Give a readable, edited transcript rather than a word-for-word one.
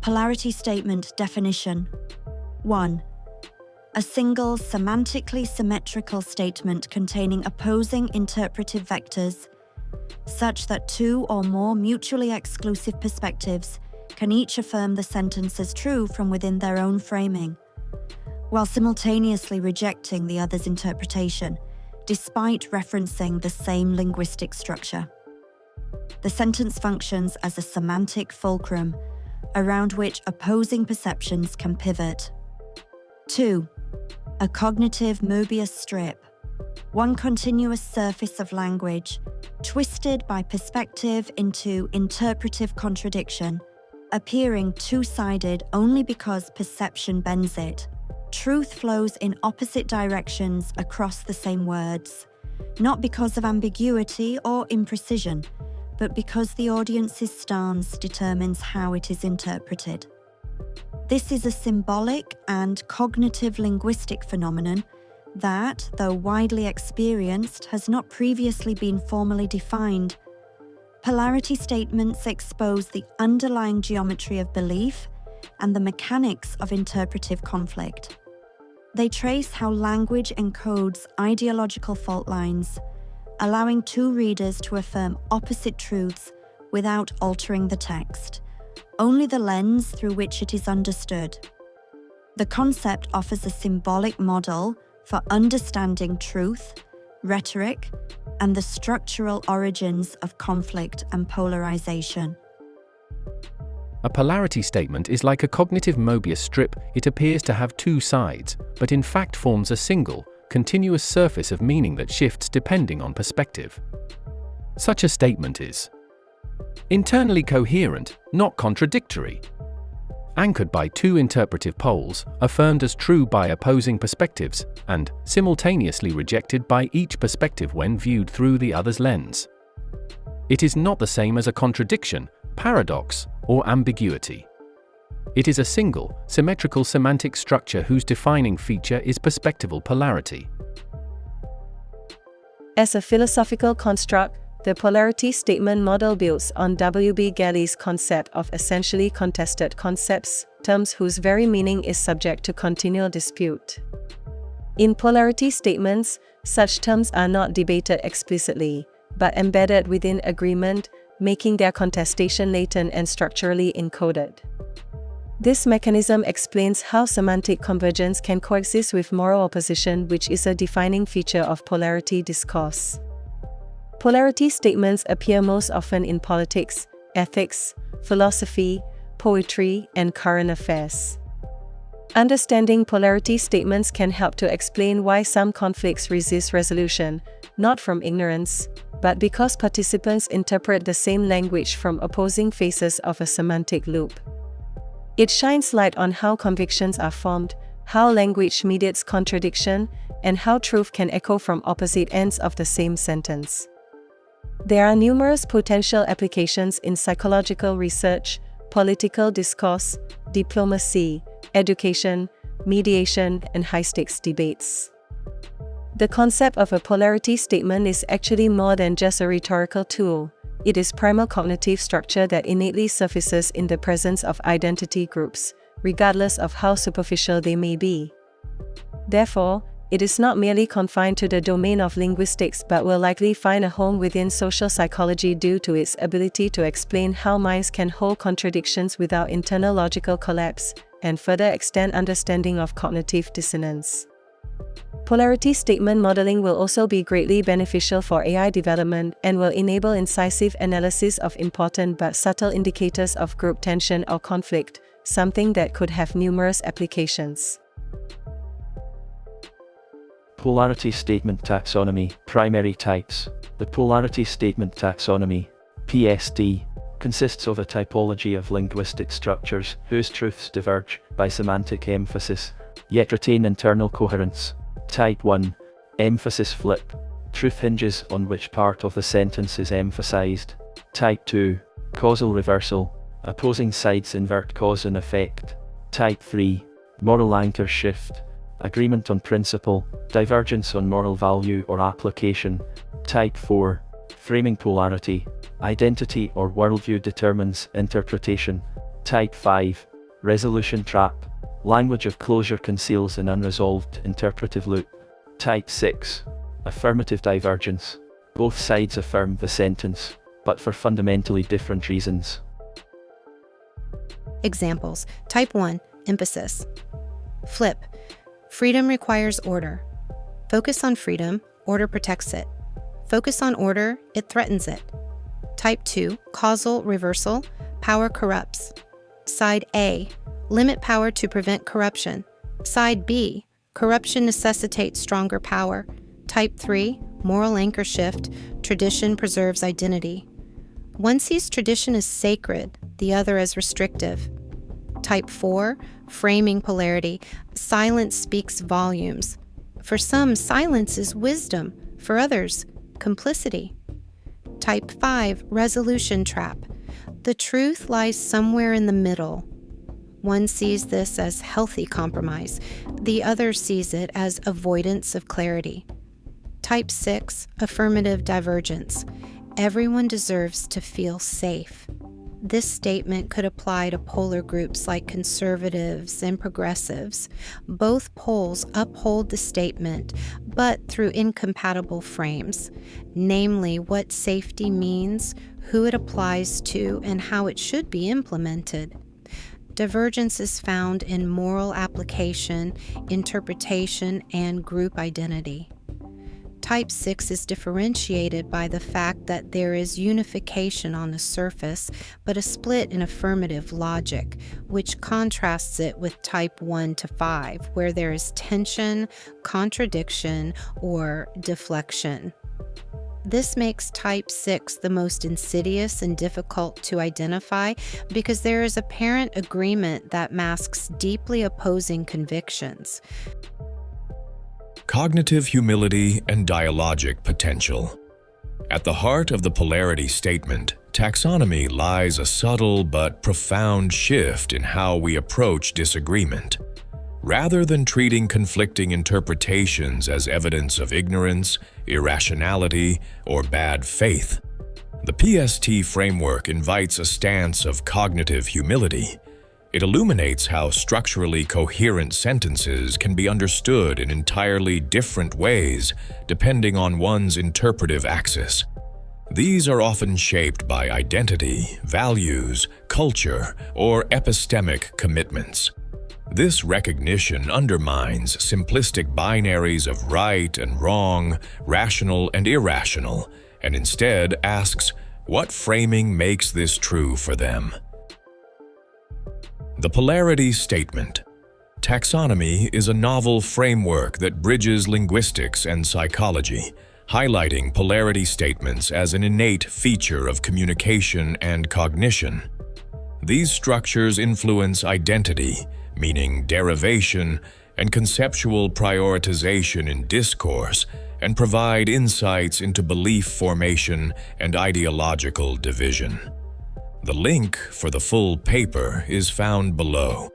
Polarity statement definition. 1. A single semantically symmetrical statement containing opposing interpretive vectors, such that two or more mutually exclusive perspectives can each affirm the sentence as true from within their own framing, while simultaneously rejecting the other's interpretation, despite referencing the same linguistic structure. The sentence functions as a semantic fulcrum around which opposing perceptions can pivot. 2. A cognitive Mobius strip, one continuous surface of language, twisted by perspective into interpretive contradiction, appearing two-sided only because perception bends it. Truth flows in opposite directions across the same words, not because of ambiguity or imprecision, but because the audience's stance determines how it is interpreted. This is a symbolic and cognitive linguistic phenomenon that, though widely experienced, has not previously been formally defined. Polarity statements expose the underlying geometry of belief and the mechanics of interpretive conflict. They trace how language encodes ideological fault lines, allowing two readers to affirm opposite truths without altering the text, only the lens through which it is understood. The concept offers a symbolic model for understanding truth, rhetoric, and the structural origins of conflict and polarization. A polarity statement is like a cognitive Mobius strip. It appears to have two sides, but in fact forms a single, continuous surface of meaning that shifts depending on perspective. Such a statement is internally coherent, not contradictory. Anchored by two interpretive poles, affirmed as true by opposing perspectives, and simultaneously rejected by each perspective when viewed through the other's lens. It is not the same as a contradiction, paradox, or ambiguity. It is a single, symmetrical semantic structure whose defining feature is perspectival polarity. As a philosophical construct, the polarity statement model builds on W.B. Galley's concept of essentially contested concepts, terms whose very meaning is subject to continual dispute. In polarity statements, such terms are not debated explicitly, but embedded within agreement, making their contestation latent and structurally encoded. This mechanism explains how semantic convergence can coexist with moral opposition, which is a defining feature of polarity discourse. Polarity statements appear most often in politics, ethics, philosophy, poetry, and current affairs. Understanding polarity statements can help to explain why some conflicts resist resolution, not from ignorance, but because participants interpret the same language from opposing faces of a semantic loop. It shines light on how convictions are formed, how language mediates contradiction, and how truth can echo from opposite ends of the same sentence. There are numerous potential applications in psychological research, political discourse, diplomacy, education, mediation, and high-stakes debates. The concept of a polarity statement is actually more than just a rhetorical tool. It is primal cognitive structure that innately surfaces in the presence of identity groups, regardless of how superficial they may be. Therefore, it is not merely confined to the domain of linguistics but will likely find a home within social psychology due to its ability to explain how minds can hold contradictions without internal logical collapse, and further extend understanding of cognitive dissonance. Polarity statement modeling will also be greatly beneficial for AI development and will enable incisive analysis of important but subtle indicators of group tension or conflict, something that could have numerous applications. Polarity statement taxonomy, primary types. The polarity statement taxonomy, PSD, consists of a typology of linguistic structures whose truths diverge by semantic emphasis, yet retain internal coherence. Type 1. Emphasis flip. Truth hinges on which part of the sentence is emphasized. Type 2. Causal reversal. Opposing sides invert cause and effect. Type 3. Moral anchor shift. Agreement on principle, divergence on moral value or application. Type 4. Framing polarity. Identity or worldview determines interpretation. Type 5. Resolution trap. Language of closure conceals an unresolved interpretive loop. Type 6. Affirmative divergence. Both sides affirm the sentence, but for fundamentally different reasons. Examples. Type 1. Emphasis. Flip. Freedom requires order. Focus on freedom, order protects it. Focus on order, it threatens it. Type 2. Causal reversal. Power corrupts. Side A. Limit power to prevent corruption. Side B. Corruption necessitates stronger power. Type 3. Moral anchor shift. Tradition preserves identity. One sees tradition as sacred, the other as restrictive. Type 4. Framing polarity. Silence speaks volumes. For some, silence is wisdom. For others, complicity. Type 5. Resolution trap. The truth lies somewhere in the middle. One sees this as healthy compromise. The other sees it as avoidance of clarity. Type 6. Affirmative divergence. Everyone deserves to feel safe. This statement could apply to polar groups like conservatives and progressives. Both poles uphold the statement, but through incompatible frames, namely what safety means, who it applies to, and how it should be implemented. Divergence is found in moral application, interpretation, and group identity. Type 6 is differentiated by the fact that there is unification on the surface, but a split in affirmative logic, which contrasts it with Type 1 to 5, where there is tension, contradiction, or deflection. This makes Type 6 the most insidious and difficult to identify because there is apparent agreement that masks deeply opposing convictions. Cognitive humility and dialogic potential. At the heart of the polarity statement, taxonomy lies a subtle but profound shift in how we approach disagreement. Rather than treating conflicting interpretations as evidence of ignorance, irrationality, or bad faith, the PST framework invites a stance of cognitive humility. It illuminates how structurally coherent sentences can be understood in entirely different ways depending on one's interpretive axis. These are often shaped by identity, values, culture, or epistemic commitments. This recognition undermines simplistic binaries of right and wrong, rational and irrational, and instead asks, what framing makes this true for them? The polarity statement. Taxonomy is a novel framework that bridges linguistics and psychology, highlighting polarity statements as an innate feature of communication and cognition. These structures influence identity, meaning derivation, and conceptual prioritization in discourse, and provide insights into belief formation and ideological division. The link for the full paper is found below.